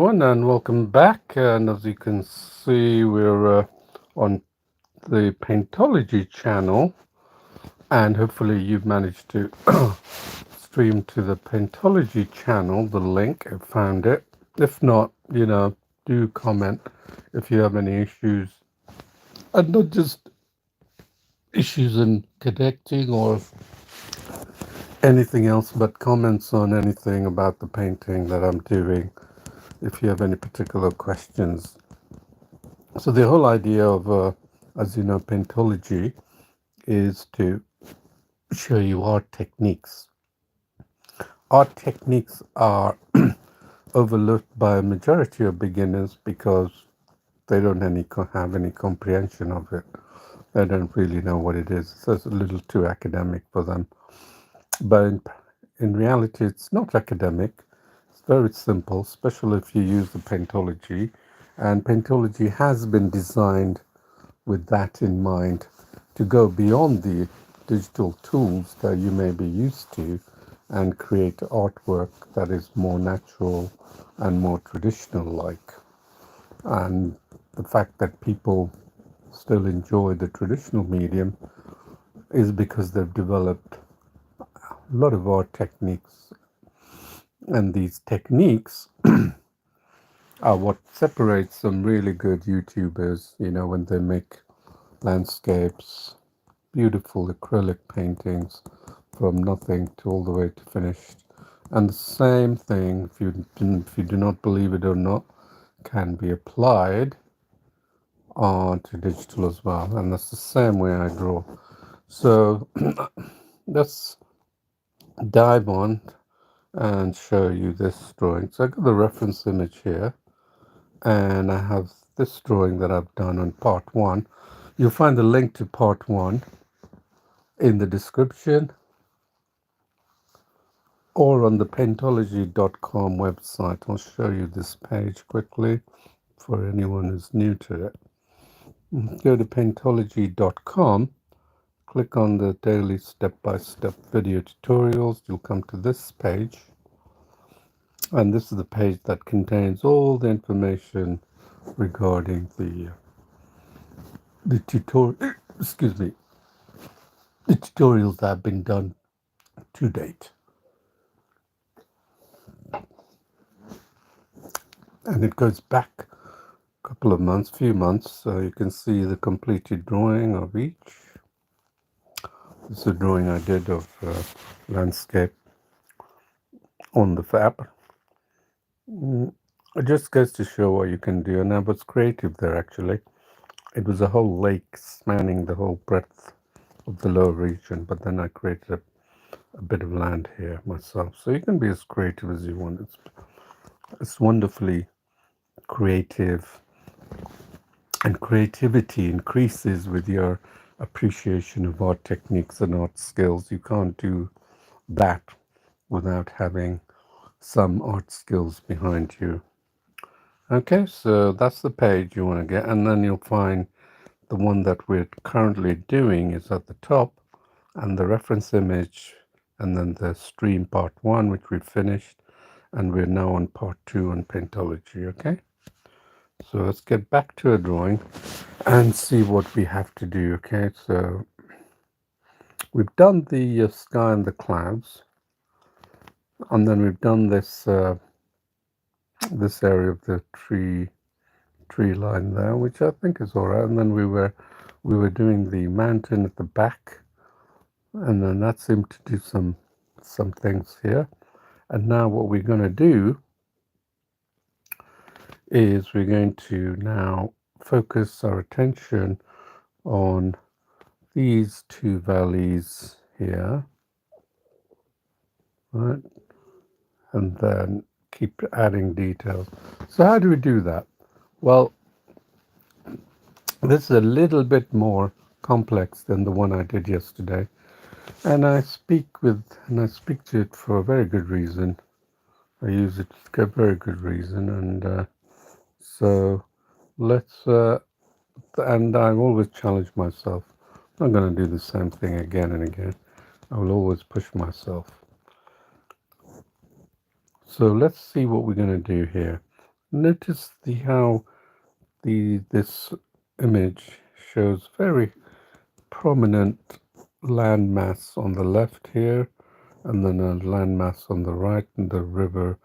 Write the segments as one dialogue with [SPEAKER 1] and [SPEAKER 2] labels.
[SPEAKER 1] Everyone, and welcome back. And as you can see, we're on the Paintology channel, and hopefully you've managed to stream to the Paintology channel. The link, I found it. If not, do comment if you have any issues, and not just issues in connecting or anything else, but comments on anything about the painting that I'm doing. If you have any particular questions. So the whole idea of, as you know, Paintology is to show you art techniques. Art techniques are overlooked by a majority of beginners because they don't have any comprehension of it. They don't really know what it is. So it's a little too academic for them. But in reality, it's not academic. It's very simple, especially if you use the Paintology. And Paintology has been designed with that in mind to go beyond the digital tools that you may be used to and create artwork that is more natural and more traditional like. And the fact that people still enjoy the traditional medium is because they've developed a lot of art techniques, and these techniques are what separates some really good YouTubers, when they make landscapes, beautiful acrylic paintings from nothing to all the way to finished. And the same thing, if you do not believe it or not, can be applied to digital as well. And that's the same way I draw. So let's dive on and show you this drawing. So I got the reference image here, and I have this drawing that I've done on part one. You'll find the link to part one in the description or on the paintology.com website. I'll show you this page quickly for anyone who's new to it. Go to paintology.com, click on the daily step-by-step video tutorials. You'll come to this page, and this is the page that contains all the information regarding the tutorial excuse me the tutorials that have been done to date. And it goes back a couple of months, few months, so you can see the completed drawing of each. This is a drawing I did of landscape on the fab. It just goes to show what you can do, and I was creative there actually. It was a whole lake spanning the whole breadth of the lower region, but then I created a bit of land here myself. So you can be as creative as you want. It's wonderfully creative, and creativity increases with your appreciation of art techniques and art skills. You can't do that without having some art skills behind you. Okay, so that's the page you want to get, and then you'll find the one that we're currently doing is at the top, and the reference image, and then the stream part one, which we finished, and we're now on part two on Paintology. Okay, so let's get back to a drawing and see what we have to do. Okay, so we've done the sky and the clouds, and then we've done this this area of the tree line there, which I think is all right. And then we were doing the mountain at the back, and then that seemed to do some things here. And now what we're going to do is we're going to now focus our attention on these two valleys here, right? And then keep adding details. So how do we do that? Well, this is a little bit more complex than the one I did yesterday, and I speak to it for a very good reason. I use it for a very good reason, and so let's. And I always challenge myself. I'm not going to do the same thing again and again. I will always push myself. So let's see what we're going to do here. Notice how this image shows very prominent landmass on the left here, and then a landmass on the right, and the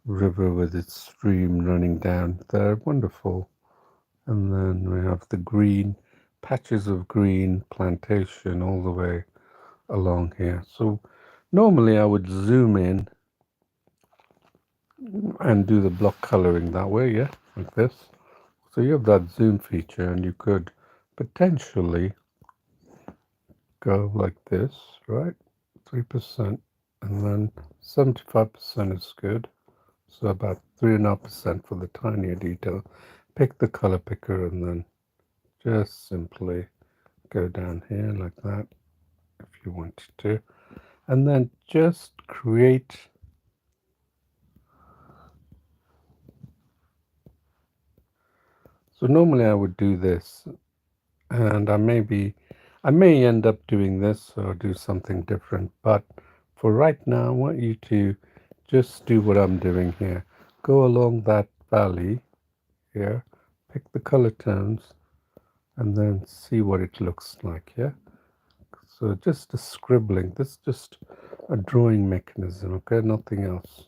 [SPEAKER 1] river with its stream running down there. Wonderful. And then we have the green patches of green plantation all the way along here. So normally I would zoom in and do the block coloring that way, yeah, like this. So you have that zoom feature, and you could potentially go like this, right? 3%, and then 75% is good. So about 3.5% for the tinier detail. Pick the color picker and then just simply go down here like that if you wanted to. And then just create. So normally I would do this, and I may end up doing this or do something different, but for right now I want you to just do what I'm doing here. Go along that valley here, pick the color tones, and then see what it looks like. Yeah, so just a scribbling, this is just a drawing mechanism, okay, nothing else.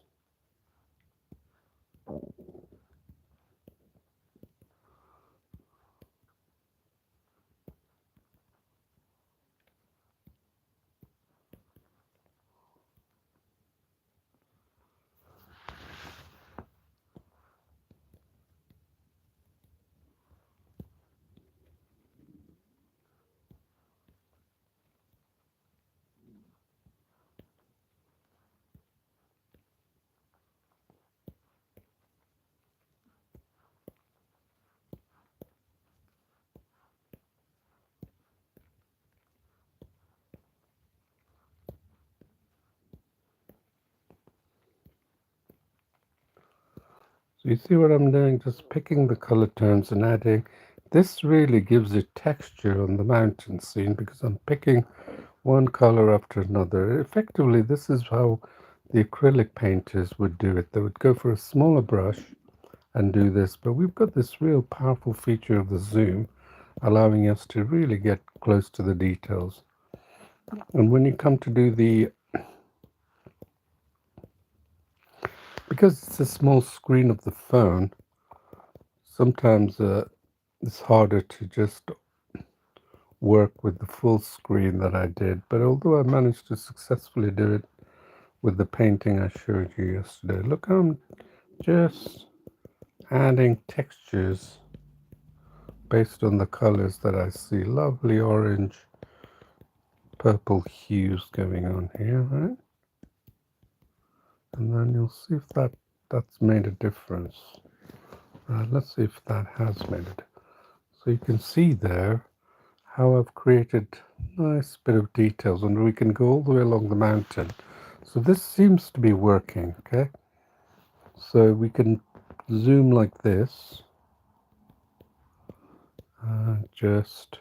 [SPEAKER 1] So you see what I'm doing? Just picking the color tones and adding. This really gives it texture on the mountain scene because I'm picking one color after another. Effectively, this is how the acrylic painters would do it. They would go for a smaller brush and do this, but we've got this real powerful feature of the zoom, allowing us to really get close to the details. And when you come to do because it's a small screen of the phone, sometimes it's harder to just work with the full screen that I did. But although I managed to successfully do it with the painting I showed you yesterday, look how I'm just adding textures based on the colors that I see. Lovely orange, purple hues going on here, right? And then you'll see if that's made a difference. Let's see if that has made it. So you can see there how I've created a nice bit of details, and we can go all the way along the mountain. So this seems to be working, okay? So we can zoom like this, just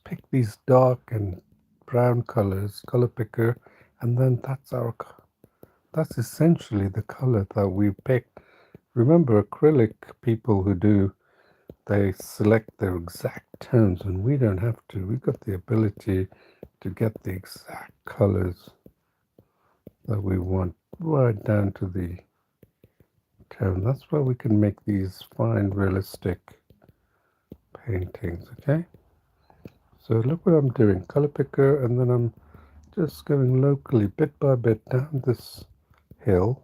[SPEAKER 1] pick these dark and brown colors, color picker, and then that's essentially the color that we picked. Remember, acrylic people who do, they select their exact tones, and we don't have to. We've got the ability to get the exact colors that we want right down to the tone. That's why we can make these fine, realistic paintings, okay? So look what I'm doing, color picker, and then I'm just going locally, bit by bit, down this hill.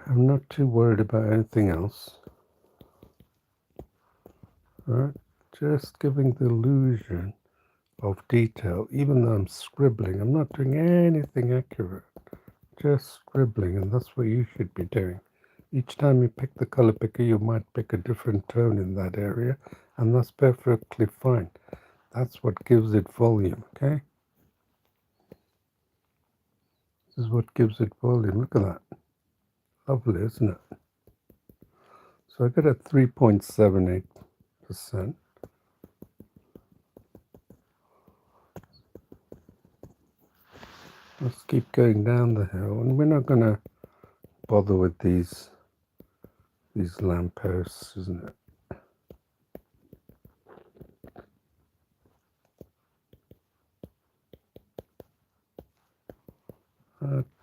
[SPEAKER 1] I'm not too worried about anything else. Right? Just giving the illusion of detail, even though I'm scribbling. I'm not doing anything accurate, just scribbling, and that's what you should be doing. Each time you pick the color picker, you might pick a different tone in that area, and that's perfectly fine. That's what gives it volume, okay? This is what gives it volume. Look at that. Lovely, isn't it? So I got a 3.78%. Let's keep going down the hill, and we're not going to bother with these lampposts, isn't it?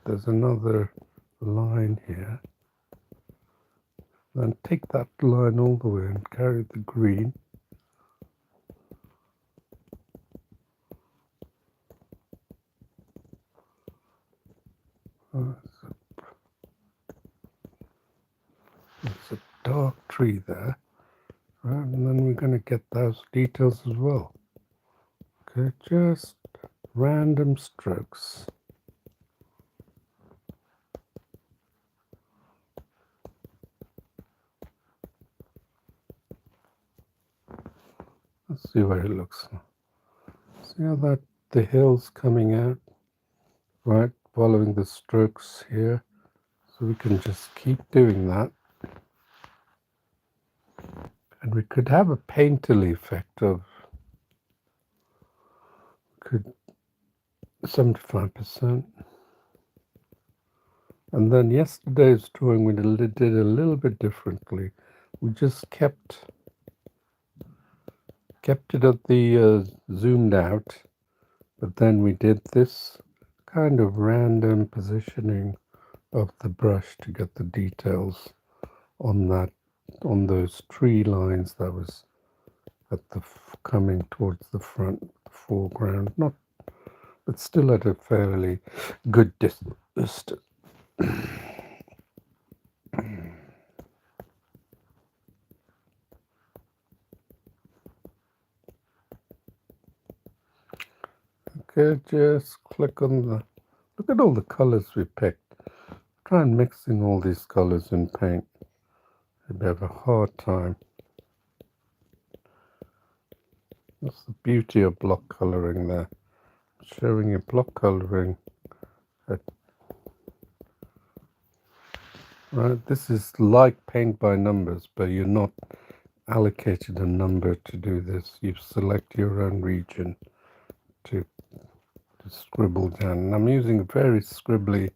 [SPEAKER 1] There's another line here. Then take that line all the way and carry the green. There's a dark tree there, right? And then we're going to get those details as well. Okay, just random strokes. Let's see what it looks like. See how that the hill's coming out, right? Following the strokes here. So we can just keep doing that. And we could have a painterly effect of 75%. And then yesterday's drawing we did a little bit differently. We just kept it at the zoomed out, but then we did this kind of random positioning of the brush to get the details on those tree lines that was at the coming towards the front, the foreground, not, but still at a fairly good distance. Okay, just click on the, look at all the colors we picked. Try and mixing all these colors in paint. You'd have a hard time. That's the beauty of block coloring there. Showing you block coloring. Right, this is like paint by numbers, but you're not allocated a number to do this. You select your own region to scribble down. And I'm using a very scribbly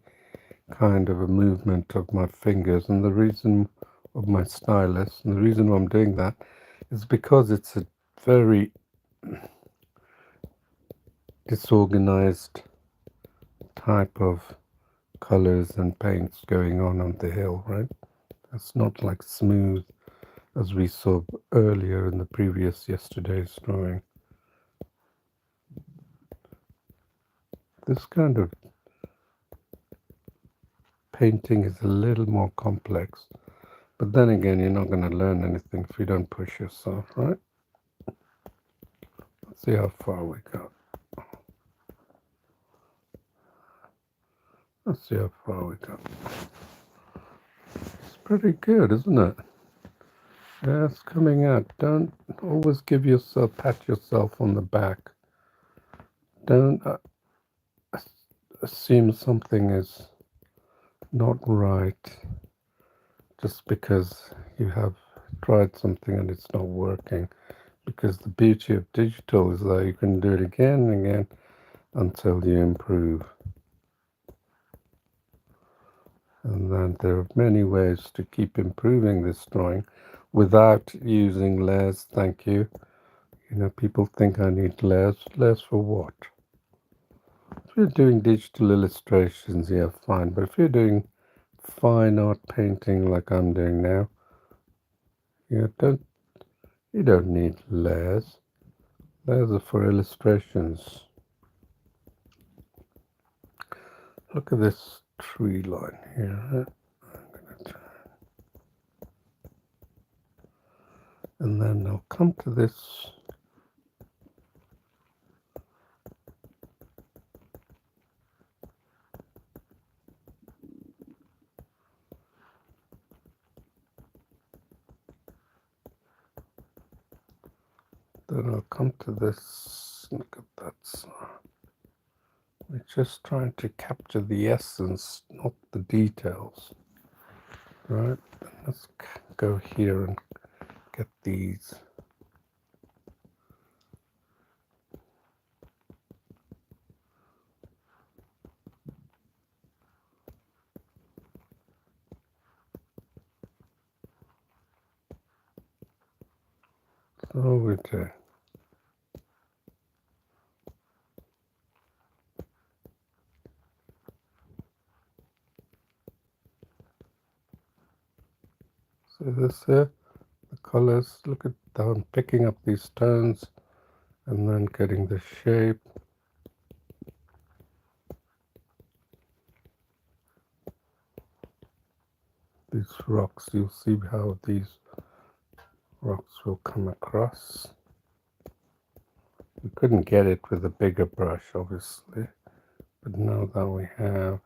[SPEAKER 1] kind of a movement of my fingers, and the reason of my stylus, and the reason why I'm doing that is because it's a very disorganized type of colors and paints going on the hill, right? It's not like smooth as we saw earlier in the previous yesterday's drawing. This kind of painting is a little more complex, but then again, you're not going to learn anything if you don't push yourself, right? Let's see how far we got. Let's see how far we got. It's pretty good, isn't it? Yeah, it's coming out. Don't always give yourself, pat yourself on the back. Don't assume something is not right just because you have tried something and it's not working. Because the beauty of digital is that you can do it again and again until you improve. And then there are many ways to keep improving this drawing without using layers. Thank you. You know, people think I need layers. Layers for what? If you're doing digital illustrations, yeah, fine. But if you're doing fine art painting like I'm doing now, you don't need layers. Layers are for illustrations. Look at this tree line here. And then I'll come to this. Then I'll come to this. Look at that. We're just trying to capture the essence, not the details. Right? Let's go here and get these. over there. So this here, the colors, look at down, picking up these tones and then getting the shape. These rocks, you'll see how these rocks will come across. We couldn't get it with a bigger brush, obviously, but now that we have,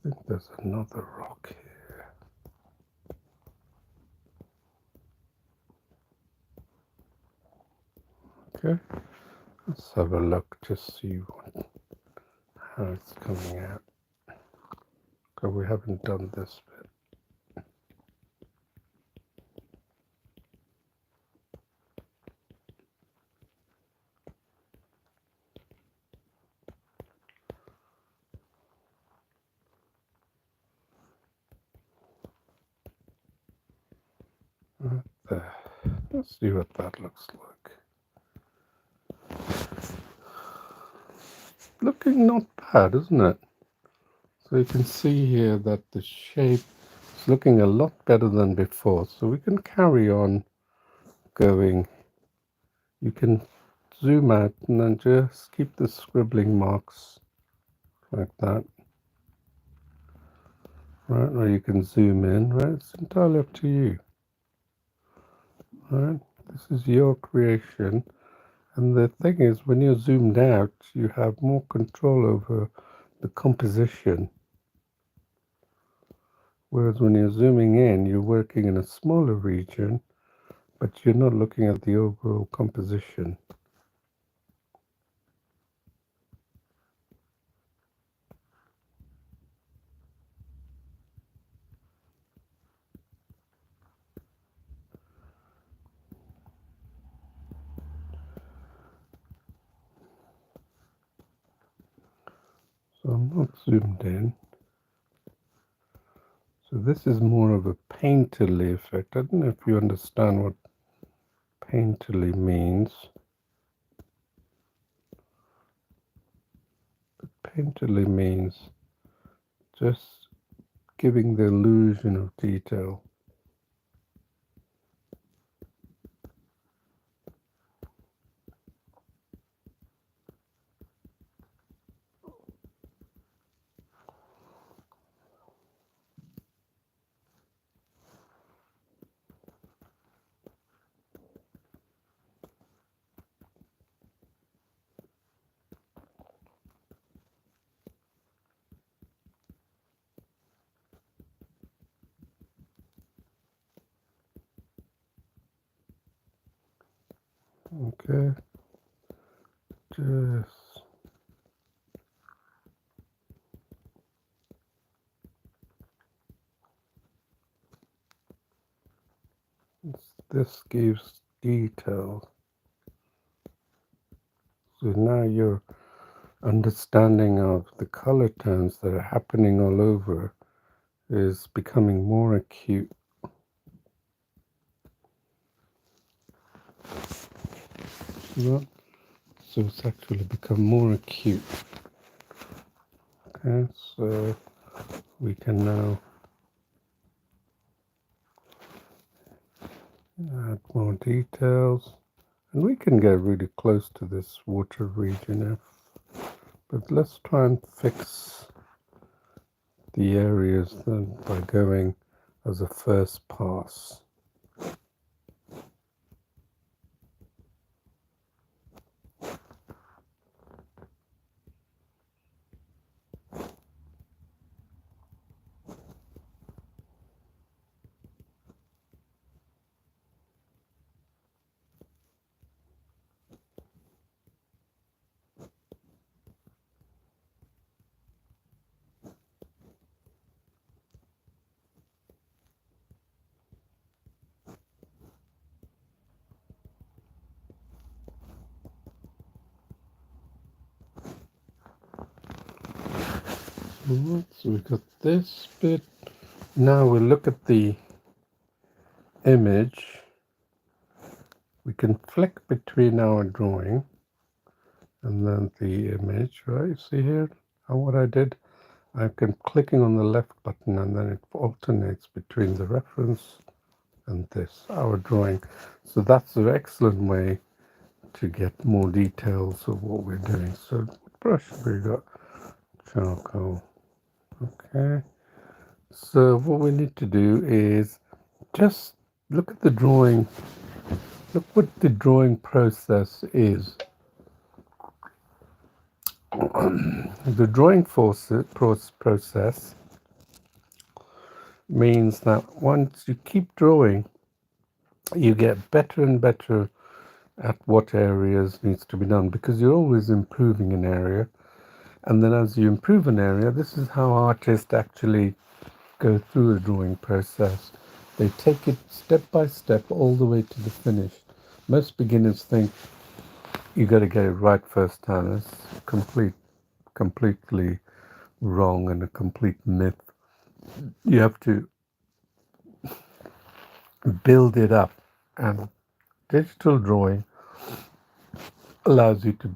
[SPEAKER 1] I think there's another rock here. Okay, let's have a look to see how it's coming out. Okay, we haven't done this bit. Right there. Let's see what that looks like. Looking not bad, isn't it? So you can see here that the shape is looking a lot better than before. So we can carry on going. You can zoom out and then just keep the scribbling marks like that. Right, or you can zoom in, right? It's entirely up to you. Right? This is your creation. And the thing is, when you're zoomed out, you have more control over the composition. Whereas when you're zooming in, you're working in a smaller region, but you're not looking at the overall composition. So I'm not zoomed in. So this is more of a painterly effect. I don't know if you understand what painterly means. But painterly means just giving the illusion of detail. Okay, just this gives detail. So now your understanding of the color tones that are happening all over is becoming more acute. So it's actually become more acute. Okay, so we can now add more details, and we can get really close to this water region, but let's try and fix the areas then by going as a first pass. Alright, so we've got this bit. Now we'll look at the image. We can flick between our drawing and then the image, right? See here how what I did? I can clicking on the left button and then it alternates between the reference and this, our drawing. So that's an excellent way to get more details of what we're doing. So what brush have we got? Charcoal. Okay. So what we need to do is just look at the drawing. Look what the drawing process is. The drawing process means that once you keep drawing, you get better and better at what areas needs to be done because you're always improving an area. And then as you improve an area, this is how artists actually go through a drawing process. They take it step by step all the way to the finish. Most beginners think you got to get it right first time. It's completely wrong and a complete myth. You have to build it up, and digital drawing allows you to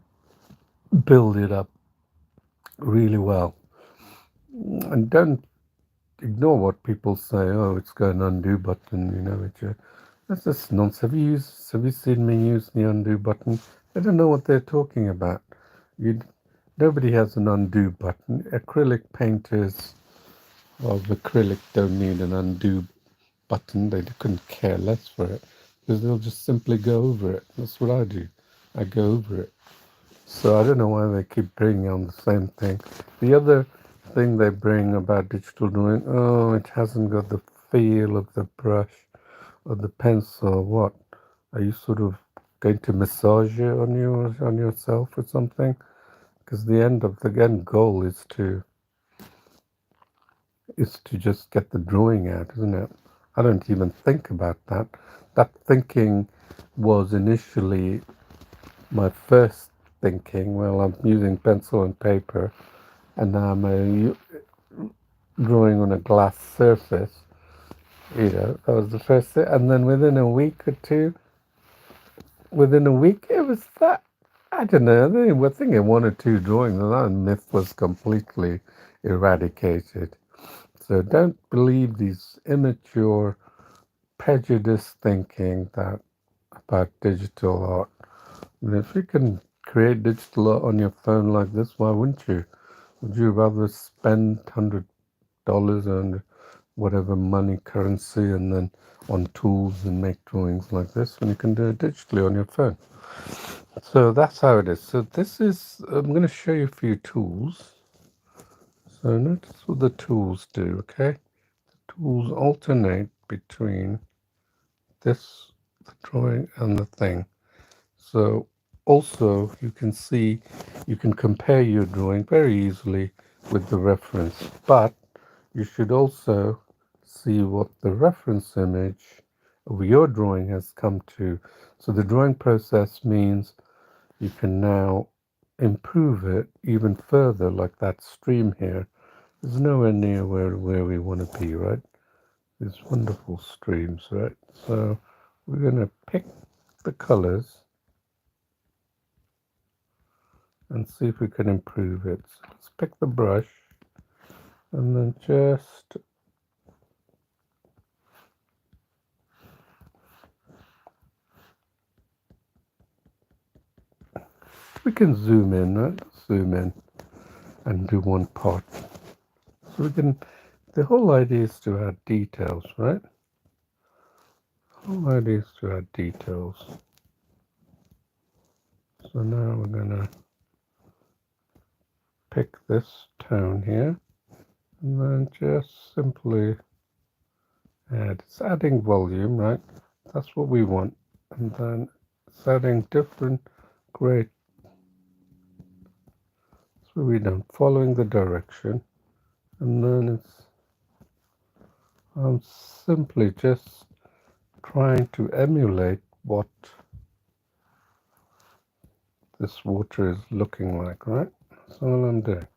[SPEAKER 1] build it up really well. And don't ignore what people say. Oh, it's got an undo button, that's just nonsense. Have you seen me use the undo button? I don't know what they're talking about. You Nobody has an undo button. Acrylic painters of acrylic don't need an undo button. They couldn't care less for it because they'll just simply go over it. That's what I do. I go over it. So I don't know why they keep bringing on the same thing. The other thing they bring about digital drawing, oh, it hasn't got the feel of the brush or the pencil. What? Are you sort of going to massage it on yourself or something? Because the end goal is to just get the drawing out, isn't it? I don't even think about that. That thinking was initially my first thinking. Well, I'm using pencil and paper, and now I'm drawing on a glass surface. That was the first thing. And then within a week or two, it was that. I don't know. They were thinking one or two drawings, and that myth was completely eradicated. So don't believe these immature, prejudiced thinking that about digital art. I mean, if you can create digital art on your phone like this, why wouldn't you? Would you rather spend $100 on whatever money, currency, and then on tools and make drawings like this when you can do it digitally on your phone? So that's how it is. So I'm going to show you a few tools. So notice what the tools do, okay? Tools alternate between this, the drawing, and the thing. So also you can see, you can compare your drawing very easily with the reference, but you should also see what the reference image of your drawing has come to. So the drawing process means you can now improve it even further, like that stream here. There's nowhere near where we want to be, right? These wonderful streams, right? So we're going to pick the colors and see if we can improve it. So let's pick the brush and then just we can zoom in, right? Zoom in and do one part. So the whole idea is to add details, right? The whole idea is to add details. So now we're gonna pick this tone here and then just simply add, it's adding volume, right? That's what we want. And then it's adding different grade. So we're done following the direction, and then I'm simply just trying to emulate what this water is looking like, right? That's all I'm doing.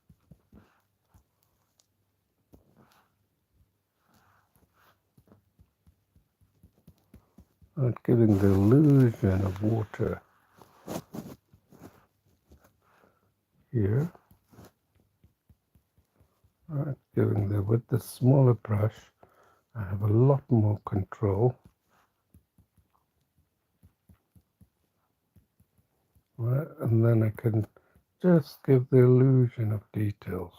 [SPEAKER 1] Right, giving the illusion of water here. Right, with the smaller brush, I have a lot more control. Right, and then I can just give the illusion of details.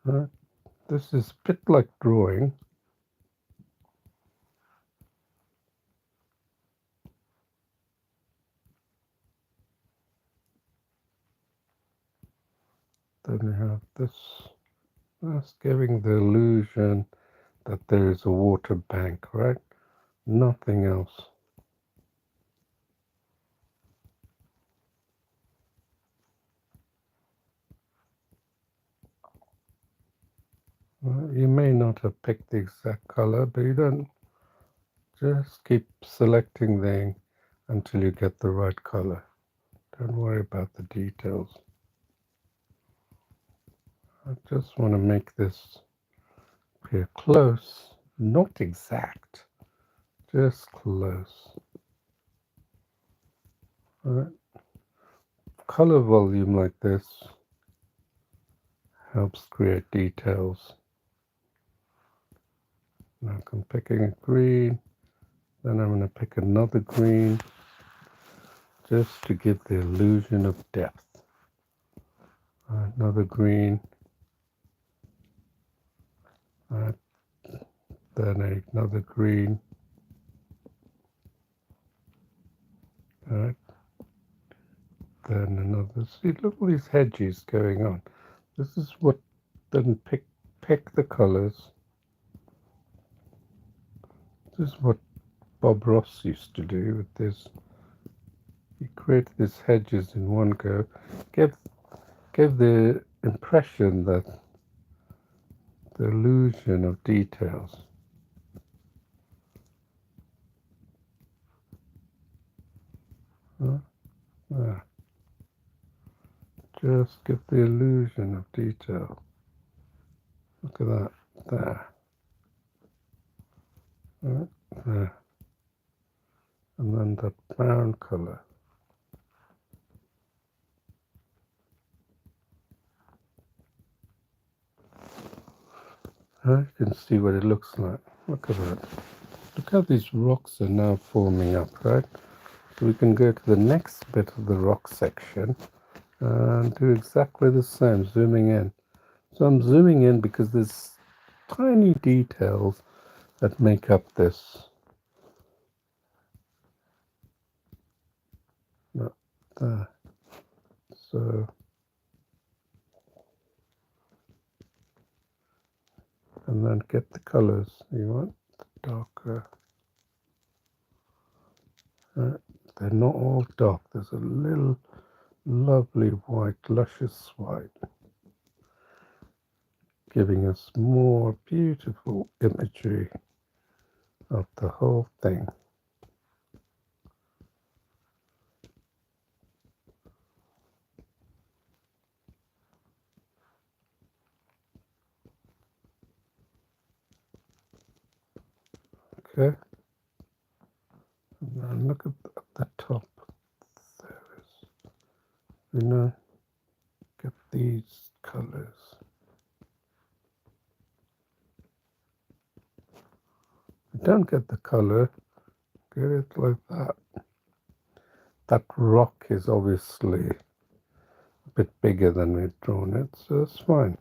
[SPEAKER 1] Right, this is a bit like drawing. Then we have this. That's giving the illusion that there is a water bank, right? Nothing else. Well, you may not have picked the exact color, but you don't. Just keep selecting them until you get the right color. Don't worry about the details. I just want to make this appear close, not exact, just close. All right. Color volume like this helps create details. Now I'm picking a green, then I'm going to pick another green just to give the illusion of depth. Another green, then another green. Right, then another. See, look at all these hedges going on. This is what then pick the colors. This is what Bob Ross used to do with this. He created these hedges in one go. Give the impression that the illusion of details. Huh? There. Just give the illusion of detail. Look at that. There. Right? There. And then that brown color. You can see what it looks like. Look at that. Look how these rocks are now forming up, right? So we can go to the next bit of the rock section and do exactly the same, zooming in. So I'm zooming in because there's tiny details that make up this. Not there. So, and then get the colors you want, darker. They're not all dark. There's a little lovely white, luscious white, giving us more beautiful imagery of the whole thing. Okay, and now look at the top. There is, get these colors. If you don't get the color, get it like that. That rock is obviously a bit bigger than we've drawn it, so it's fine.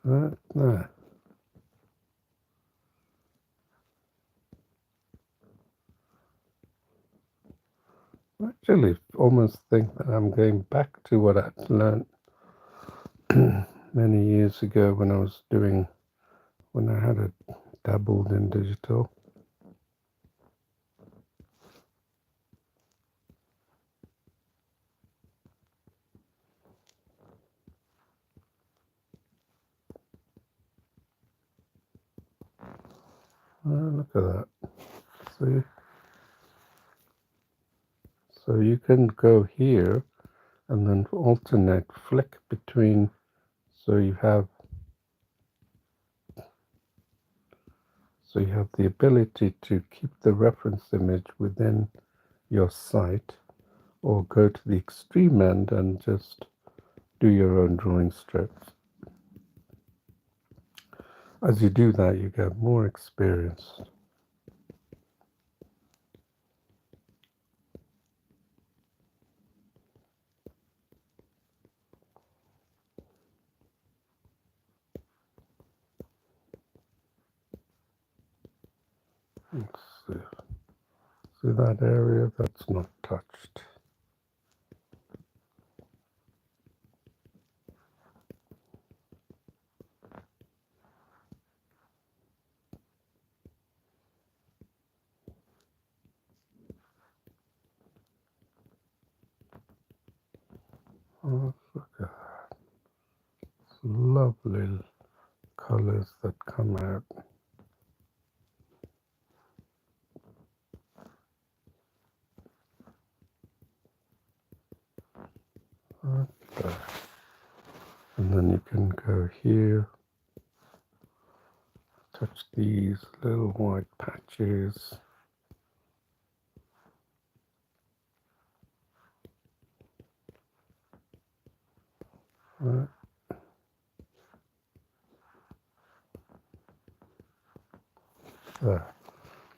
[SPEAKER 1] Right there. I actually almost think that I'm going back to what I learned many years ago when I had dabbled in digital. Look at that. See? So you can go here and then alternate, flick between, so you have the ability to keep the reference image within your site, or go to the extreme end and just do your own drawing strips. As you do that, you get more experience. Let's see. See that area? That's not touched. Oh, look at that. Lovely colors that come out. Right there. And then you can go here, touch these little white patches. Right there.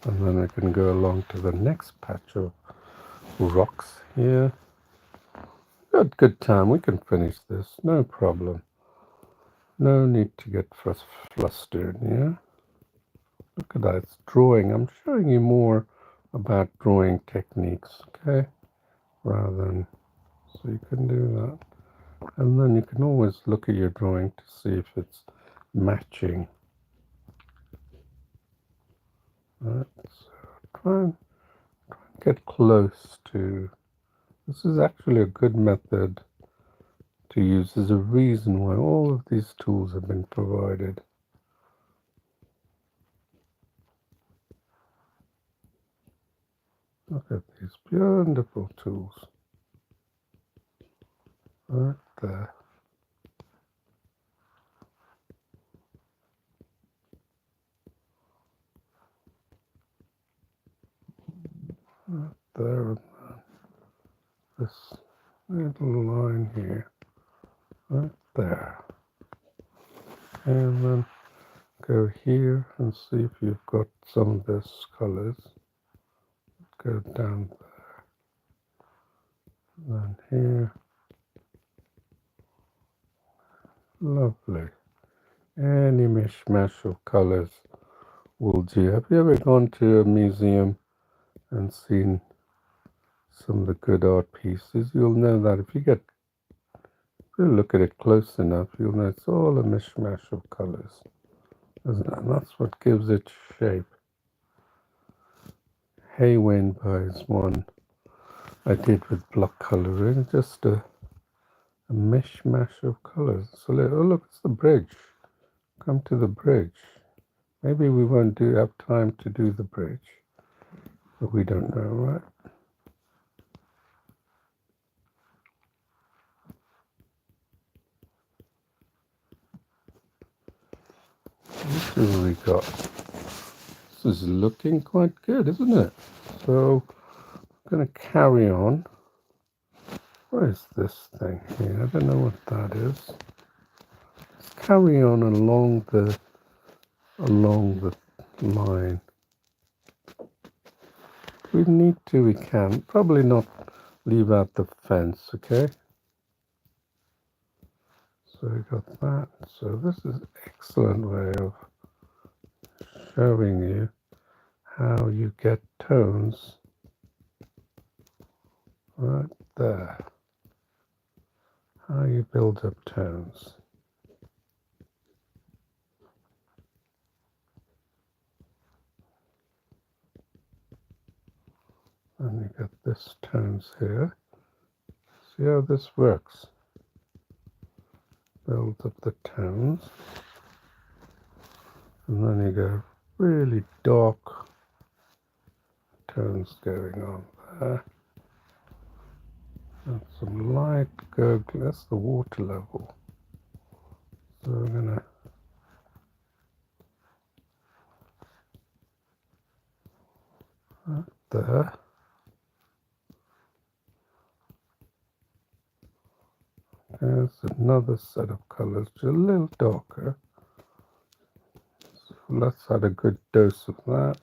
[SPEAKER 1] And then we can go along to the next patch of rocks here. Good time. We can finish this. No problem. No need to get flustered, yeah? Look at that. It's drawing. I'm showing you more about drawing techniques, okay? Rather than, so you can do that. And then you can always look at your drawing to see if it's matching. Right, so try and get close to. This is actually a good method to use. There's a reason why all of these tools have been provided. Look at these beautiful tools. Right there. Right there, and this little line here. Right there. And then go here and see if you've got some of those colors. Go down there. And here. Lovely. Any mishmash of colors will do. Have you ever gone to a museum and seen some of the good art pieces? You'll know that if you look at it close enough, you'll know it's all a mishmash of colors, isn't it? And that's what gives it shape. Haywenbai is one I did with block coloring, just a mishmash of colors. So oh look, it's the bridge. Come to the bridge. Maybe we won't have time to do the bridge, but we don't know, right? What have we got? This is looking quite good, isn't it? So I'm going to carry on. What is this thing here? I don't know what that is. Let's carry on along the line. If we need to, we can. Probably not leave out the fence, okay? So we got that. So this is an excellent way of showing you how you get tones right there. How you build up tones. And you get this tones here. See how this works. Build up the tones. And then you go really dark tones going on there. And some light gurgling. That's the water level. So I'm gonna there. There's another set of colors, just a little darker. So let's add a good dose of that.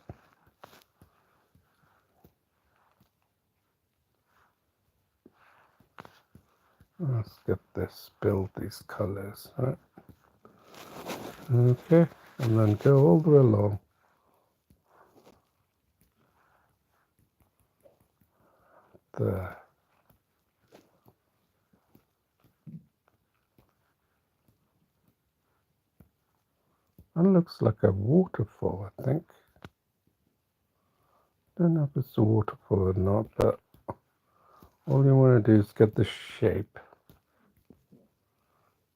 [SPEAKER 1] Let's get this, build these colors, right? Okay, and then go all the way along. There. That looks like a waterfall, I think. Don't know if it's a waterfall or not, but all you want to do is get the shape,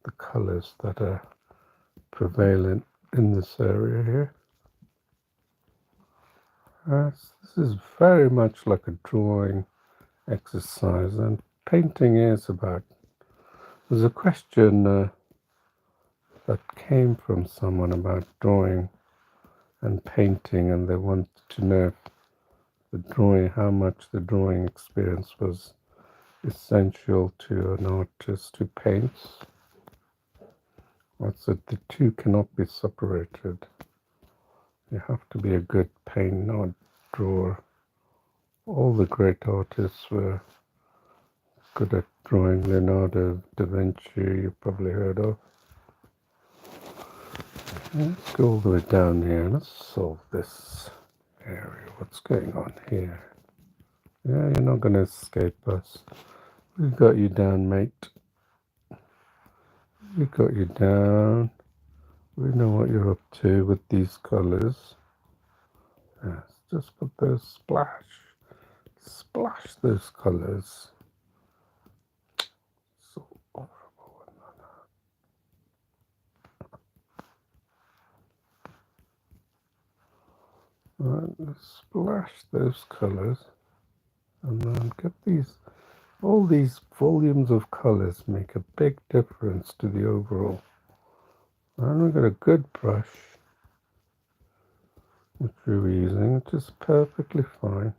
[SPEAKER 1] the colors that are prevalent in this area here. This is very much like a drawing exercise, and painting is about. There's a question that came from someone about drawing and painting, and they wanted to know if the drawing, how much the drawing experience was essential to an artist who paints. I said the two cannot be separated. You have to be a good painter or drawer. All the great artists were good at drawing. Leonardo da Vinci, you've probably heard of. Let's go all the way down here. Let's solve this area. What's going on here? Yeah, you're not going to escape us. We've got you down, mate. We've got you down. We know what you're up to with these colors. Yes, just put those splash those colors. So horrible. Right, let's splash those colors, and then get these. All these volumes of colors make a big difference to the overall. And we've got a good brush, which we're using, which is perfectly fine.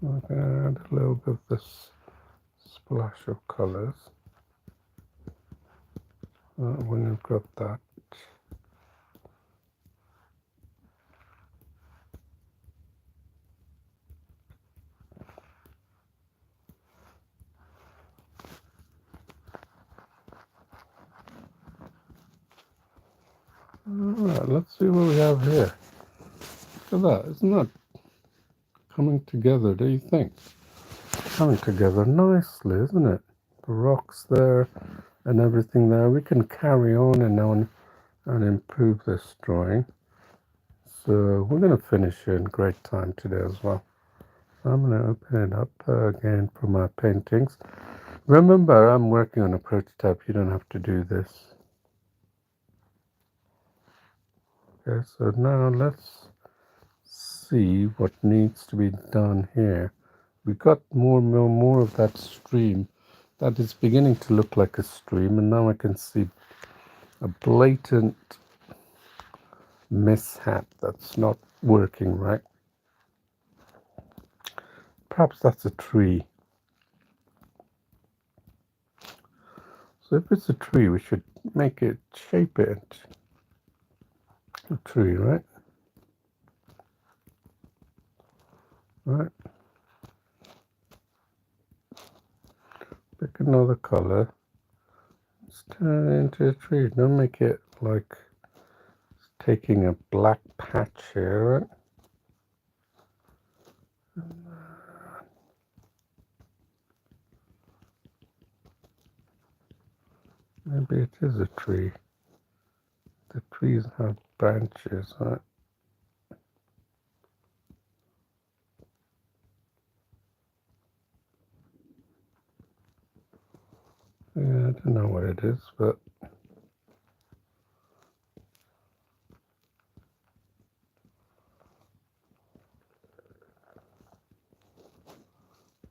[SPEAKER 1] I'm going to add a little bit of this splash of colors. When you've got that, alright, let's see what we have here. Look at that, isn't that coming together, do you think? Coming together nicely, isn't it? The rocks there and everything there. We can carry on and improve this drawing. So we're going to finish in great time today as well. I'm going to open it up again for my paintings. Remember, I'm working on a prototype. You don't have to do this. Okay, so now let's see what needs to be done here. We got more of that stream. That is beginning to look like a stream, and now I can see a blatant mishap that's not working right. Perhaps that's a tree. So if it's a tree, we should make it, shape it. A tree, right? Right. Pick another color. Let's turn it into a tree. Don't make it like taking a black patch here, right? Maybe it is a tree. The trees have branches, right? don't know what it is, but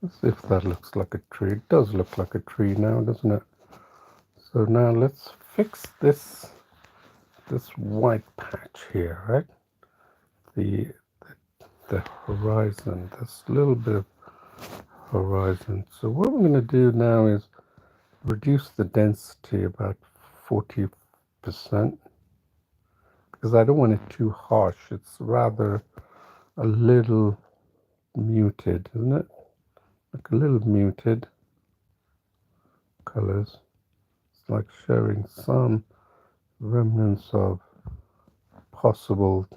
[SPEAKER 1] let's see if that looks like a tree. It does look like a tree now, doesn't it? So now let's fix this white patch here, right? The the horizon, this little bit of horizon. So what I'm going to do now is reduce the density about 40%, because I don't want it too harsh. It's rather a little muted, isn't it? Like a little muted colors. It's like showing some remnants of possible,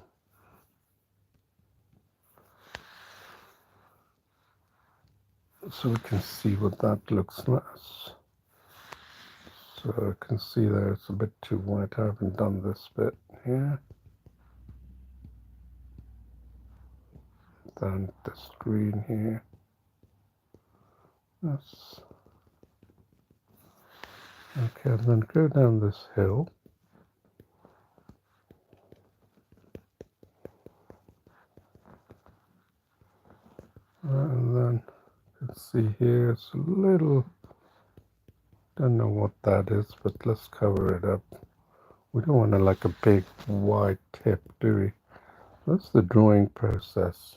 [SPEAKER 1] so we can see what that looks like. So I can see there it's a bit too white. I haven't done this bit here. Then this green here. That's okay. And then go down this hill. And then you can see here it's a little, don't know what that is, but let's cover it up. We don't want like a big wide tip, do we? That's the drawing process.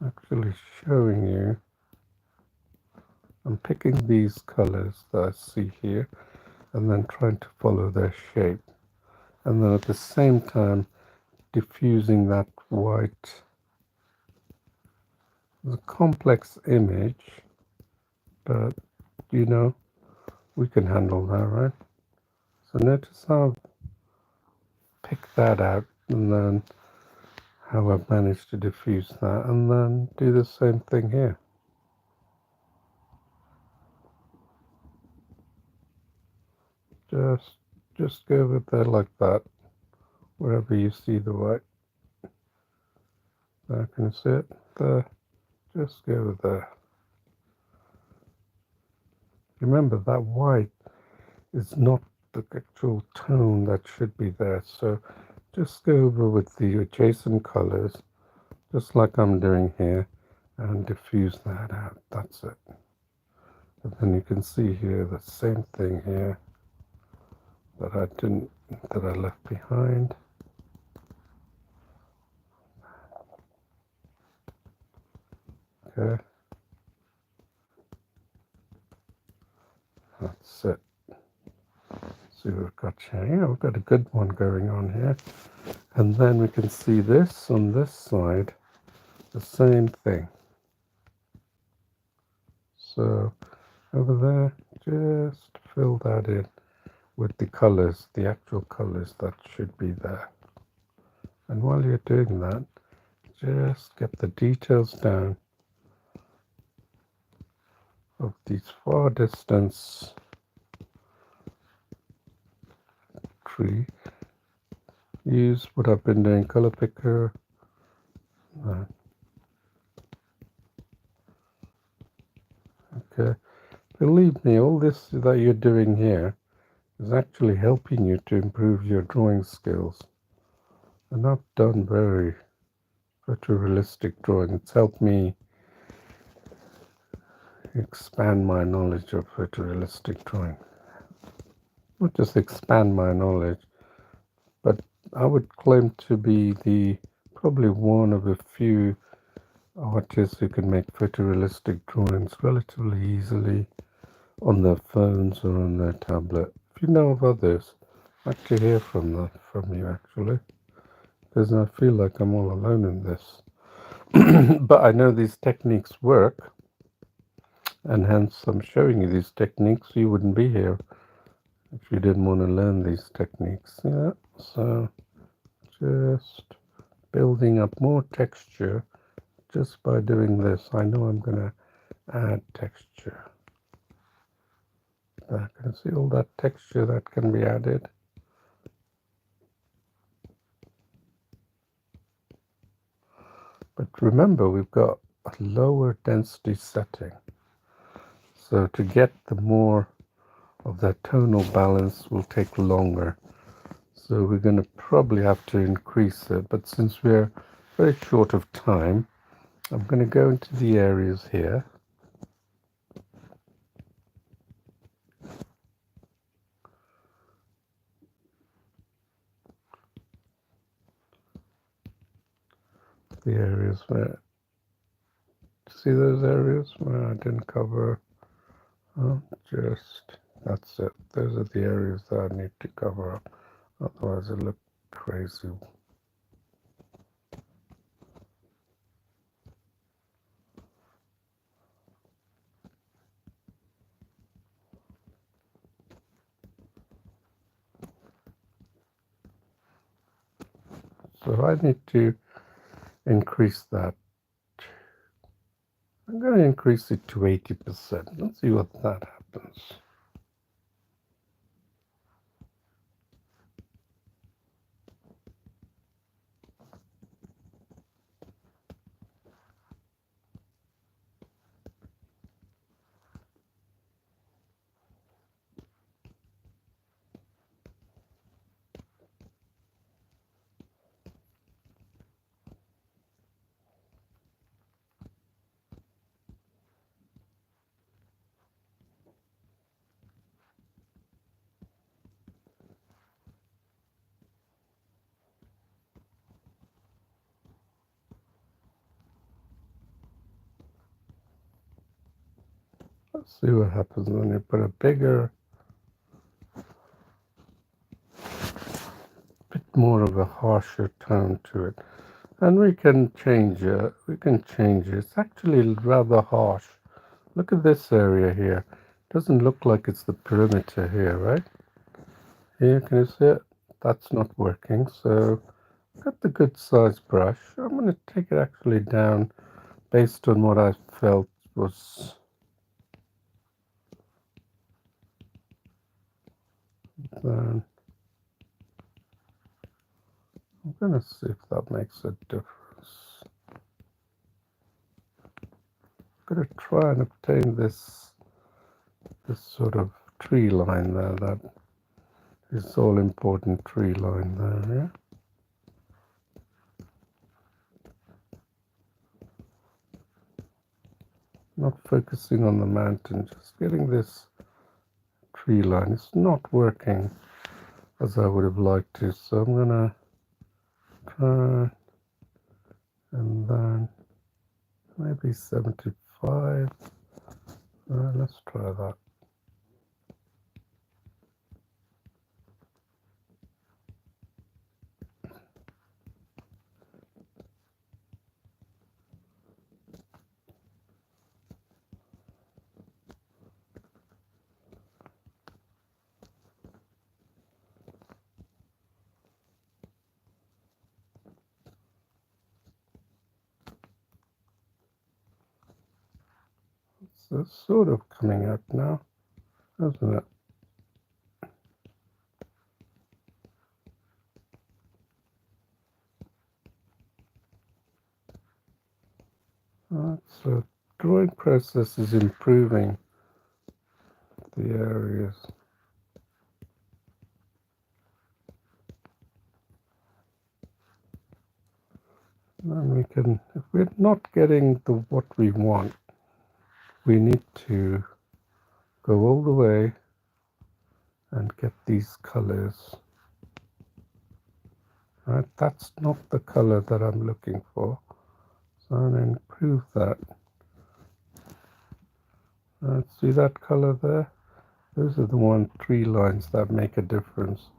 [SPEAKER 1] Actually showing you, I'm picking these colors that I see here and then trying to follow their shape. And then at the same time, diffusing that white. It's a complex image, but you know, we can handle that, right? So notice how I've picked that out and then how I've managed to diffuse that, and then do the same thing here. Just go over there like that, wherever you see the white. There, can you see it? There, just go over there. Remember that white is not the actual tone that should be there, so just go over with the adjacent colors, just like I'm doing here, and diffuse that out. That's it. And then you can see here the same thing here that I left behind. Okay, that's it. See what we've got here. Yeah, we've got a good one going on here. And then we can see this on this side, the same thing. So over there, just fill that in with the colors, the actual colors that should be there. And while you're doing that, just get the details down of these far distance tree. Use what I've been doing, color picker. Okay, believe me, all this that you're doing here is actually helping you to improve your drawing skills. And I've done very photorealistic drawing. It's helped me expand my knowledge of photorealistic drawing. Not just expand my knowledge, but I would claim to be probably one of a few artists who can make photorealistic drawings relatively easily on their phones or on their tablet. If you know of others, I'd like to hear from you actually, because I feel like I'm all alone in this. But I know these techniques work, and hence I'm showing you these techniques. You wouldn't be here if you didn't want to learn these techniques. Yeah, so just building up more texture just by doing this. I know I'm going to add texture. I can see all that texture that can be added. But remember, we've got a lower density setting. So to get the more of that tonal balance will take longer. So we're going to probably have to increase it. But since we're very short of time, I'm going to go into the areas here. The areas where, see those areas where I didn't cover? Oh, that's it. Those are the areas that I need to cover up. Otherwise it'll look crazy. So I need to increase that. I'm going to increase it to 80%. Let's see what that happens. Let's see what happens when you put a bit more of a harsher tone to it. And we can change it. It's actually rather harsh. Look at this area here. Doesn't look like it's the perimeter here, right? Here, can you see it? That's not working. So got the good size brush. I'm going to take it actually down based on what I felt was then. I'm going to see if that makes a difference. I'm going to try and obtain this sort of tree line there. That is all important tree line there, yeah? Not focusing on the mountain, just getting this tree line. It's not working as I would have liked to, so I'm gonna try and then maybe 75. Let's try that. It's sort of coming out now, isn't it? So drawing process is improving the areas. And we can, if we're not getting what we want, we need to go all the way and get these colors. Right, that's not the color that I'm looking for. So I'm going to improve that. See that color there? Those are the tree lines that make a difference.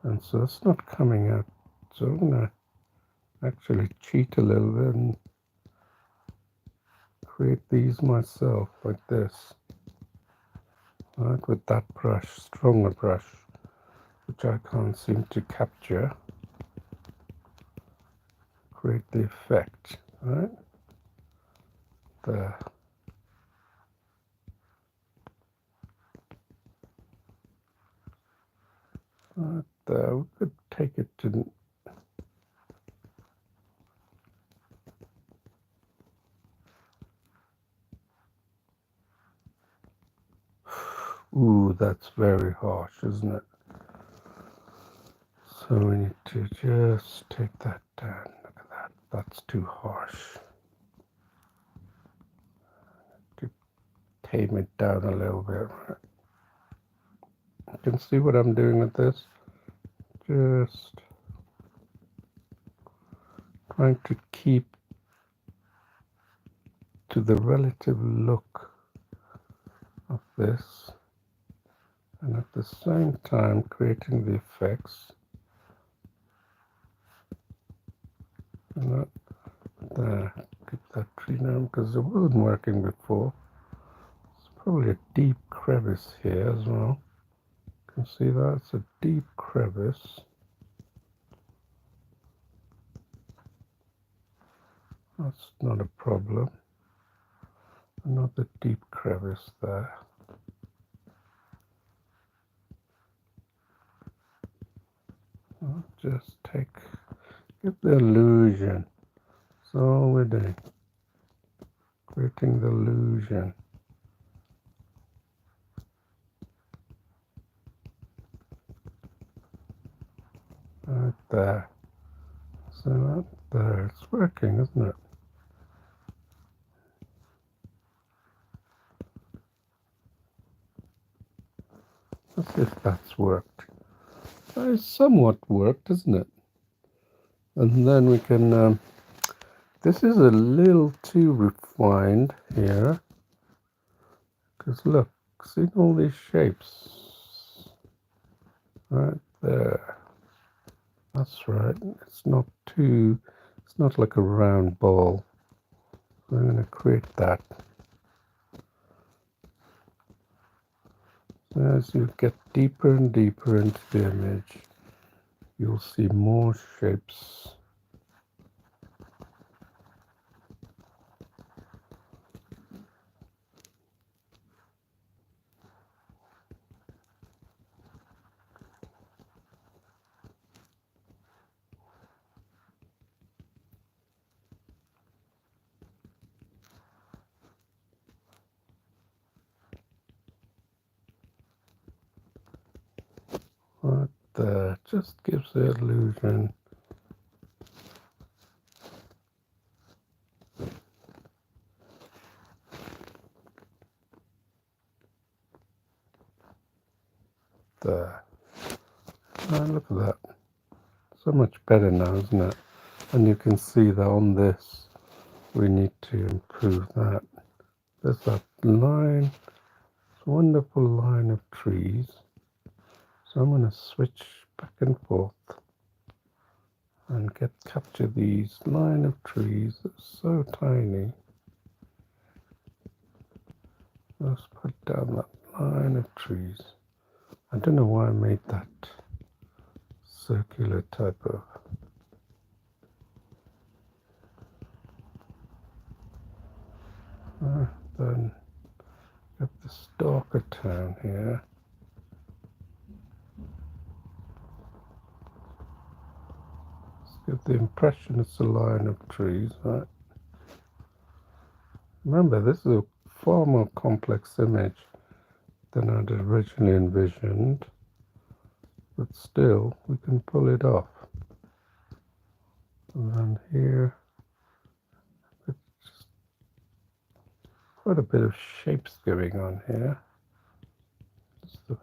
[SPEAKER 1] And so it's not coming out. So I'm going to actually cheat a little bit and create these myself like this. Right, with that brush, stronger brush, which I can't seem to capture. Create the effect, right? There. Right there. We could take it to Ooh, that's very harsh, isn't it? So we need to just take that down. Look at that. That's too harsh. To tame it down a little bit. You can see what I'm doing with this. Just trying to keep to the relative look of this, and at the same time creating the effects. And that there, keep that tree now because it wasn't working before. It's probably a deep crevice here as well. You can see that it's a deep crevice. That's not a problem. Another deep crevice there. I'll just give the illusion. That's all we're doing. Creating the illusion. Right there. So that there, it's working, isn't it? Let's see if that's worked. It's somewhat worked, isn't it? And then we can, this is a little too refined here. Because look, see all these shapes? Right there. That's right. It's not like a round ball. So I'm going to create that. So as you get deeper and deeper into the image, you'll see more shapes. Right there. Just gives the illusion. There. Look at that. So much better now, isn't it? And you can see that on this, we need to improve that. There's that line, this wonderful line of trees. So I'm going to switch back and forth and capture these line of trees that's so tiny. Let's put down that line of trees. I don't know why I made that circular type of. Then get the stalker town here. Let's give the impression it's a line of trees, right? Remember, this is a far more complex image than I'd originally envisioned, but still, we can pull it off. And then here, it's just quite a bit of shapes going on here. Just the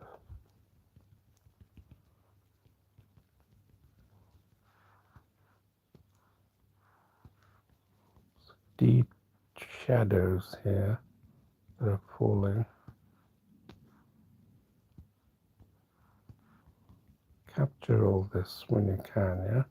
[SPEAKER 1] deep shadows here that are falling. Capture all this when you can, yeah?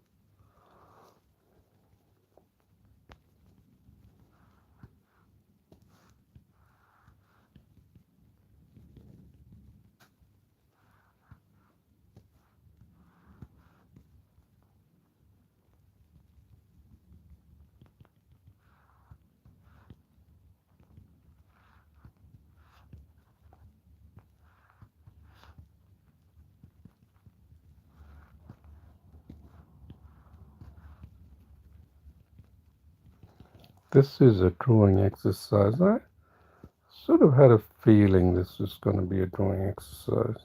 [SPEAKER 1] This is a drawing exercise. I sort of had a feeling this was going to be a drawing exercise.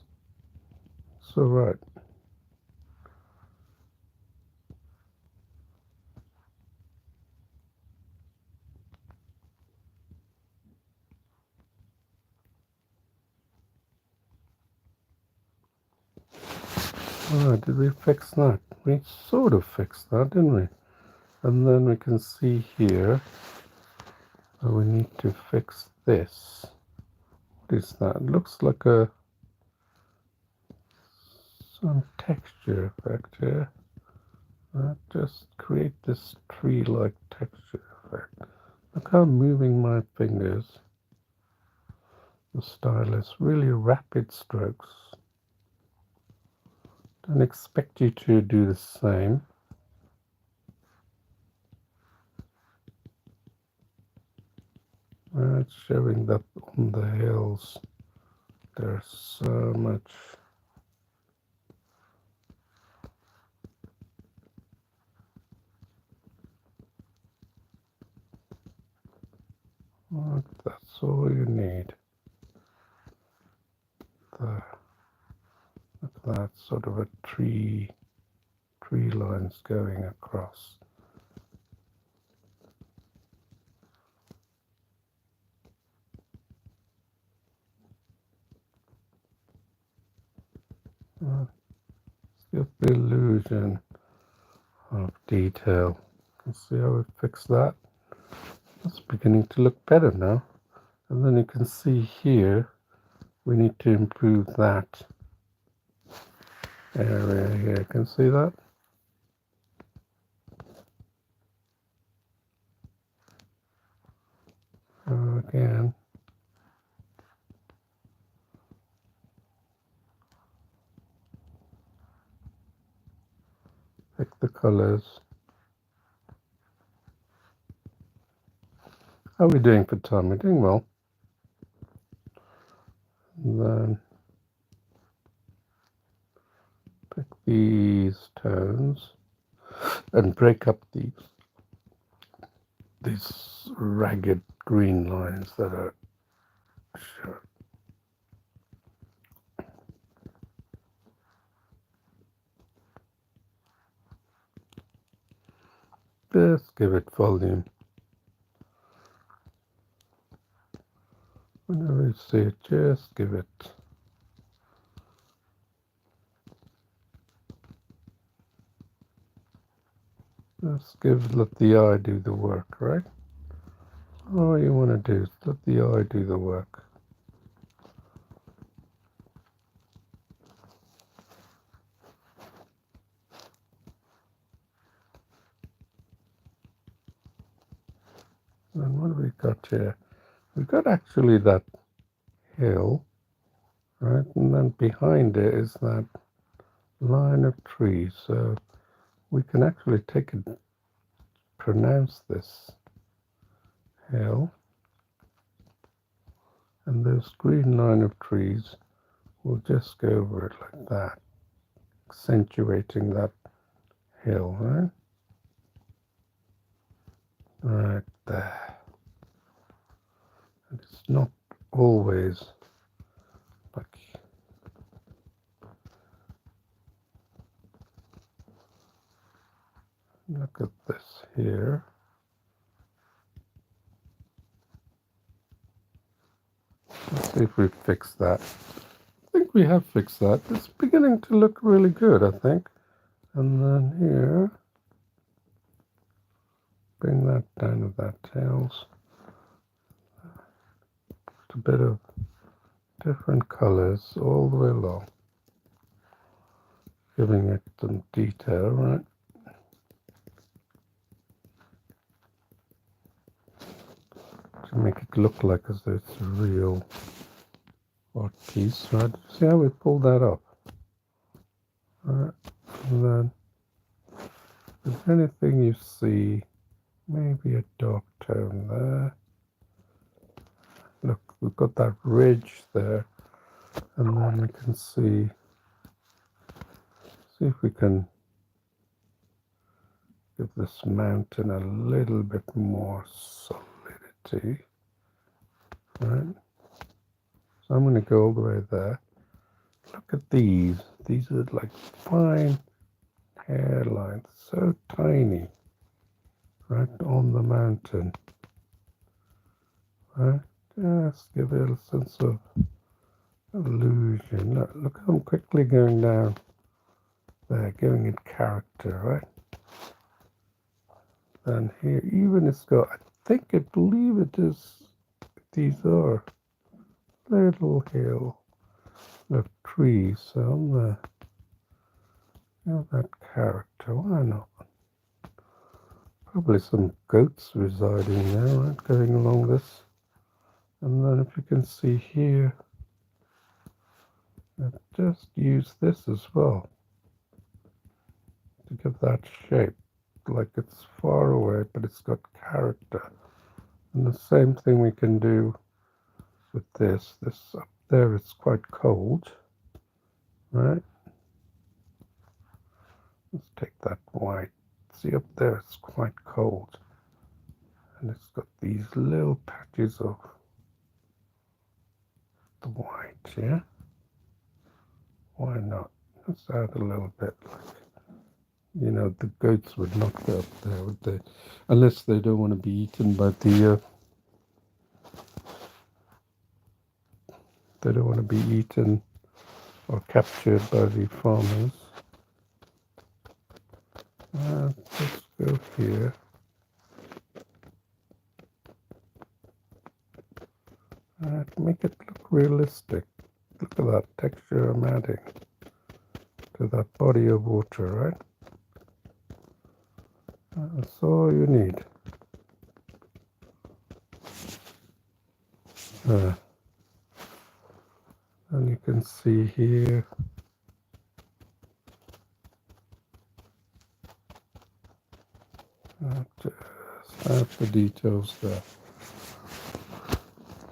[SPEAKER 1] So right. Oh, did we fix that? We sort of fixed that, didn't we? And then we can see here we need to fix this. What is that? It looks like some texture effect here. Just create this tree-like texture effect. Look how I'm moving my fingers. The stylus, really rapid strokes. Don't expect you to do the same. It's showing that on the hills there's so much that's all you need. Look at that, sort of a tree lines going across. Give the illusion of detail. You see how we fix that? That's beginning to look better now. And then you can see here we need to improve that area here. Can you see that? Again. Pick the colors. How are we doing for time? We're doing well. And then pick these tones and break up these ragged green lines that are sharp. Just give it volume. Whenever you see it, just give it. Let the eye do the work, right? All you want to do is let the eye do the work. And what have we got here? We've got actually that hill, right? And then behind it is that line of trees. So we can actually take and pronounce this hill. And this green line of trees will just go over it like that, accentuating that hill, right? Right there. And it's not always like look at this here. Let's see if we fix that. I think we have fixed that. It's beginning to look really good, I think. And then here, bring that down to that tails. Just a bit of different colors all the way along. Giving it some detail, right? To make it look like as though it's a real art piece, right? See how we pulled that off? Alright, and then if there's anything you see, maybe a dark tone there. Look, we've got that ridge there, and then we can see if we can give this mountain a little bit more solidity, right? So I'm going to go all the way there. Look at these. These are like fine hairlines, so tiny, right on the mountain. Right? Just give it a sense of illusion. Look how I'm quickly going down there, giving it character, right? And here, even it's got, I believe it is, these are little hill of trees, so on the, that character, why not? Probably some goats residing there, right, going along this. And then if you can see here, I've just use this as well to give that shape, like it's far away, but it's got character. And the same thing we can do with this. This up there is quite cold, right? Let's take that white. See up there, it's quite cold. And it's got these little patches of the white, yeah? Why not? Let's add a little bit, like, you know, the goats would not go up there, would they? Unless they don't want to be eaten by the, they don't want to be eaten or captured by the farmers. Let's go here. Make it look realistic. Look at that texture I'm adding to that body of water, right? That's all you need. And you can see here, just add the details there.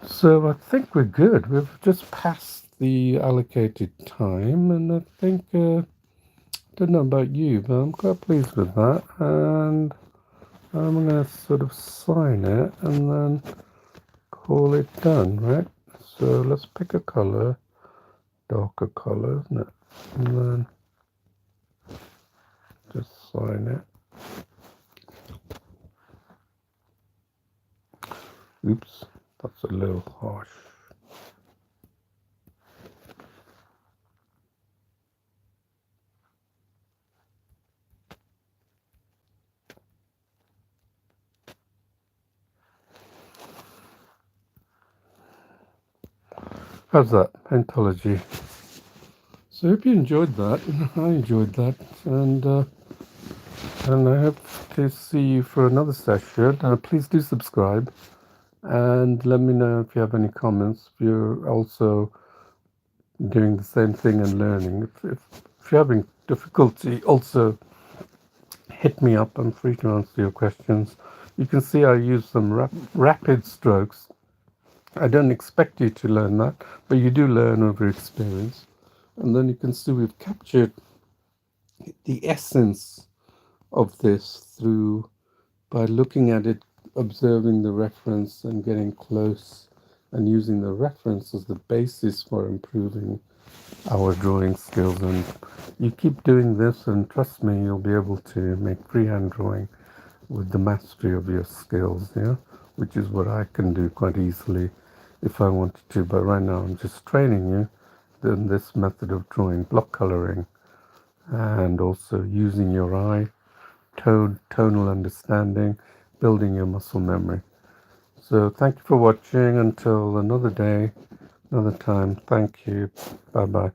[SPEAKER 1] So I think we're good. We've just passed the allocated time, and I think, don't know about you, but I'm quite pleased with that. And I'm going to sort of sign it and then call it done, right? So let's pick a color, darker color, isn't it? And then just sign it. Oops, that's a little harsh. How's that? Paintology. So I hope you enjoyed that. I enjoyed that, and I hope to see you for another session. Please do subscribe, and let me know if you have any comments. If you're also doing the same thing and learning. If you're having difficulty, also hit me up. I'm free to answer your questions. You can see I use some rapid strokes. I don't expect you to learn that, but you do learn over experience. And then you can see we've captured the essence of this through by looking at it, observing the reference and getting close and using the reference as the basis for improving our drawing skills. And you keep doing this, and trust me, you'll be able to make freehand drawing with the mastery of your skills, yeah, which is what I can do quite easily if I wanted to. But right now I'm just training you in this method of drawing, block coloring, and also using your eye, tonal understanding, building your muscle memory. So thank you for watching. Until another day, another time. Thank you. Bye bye.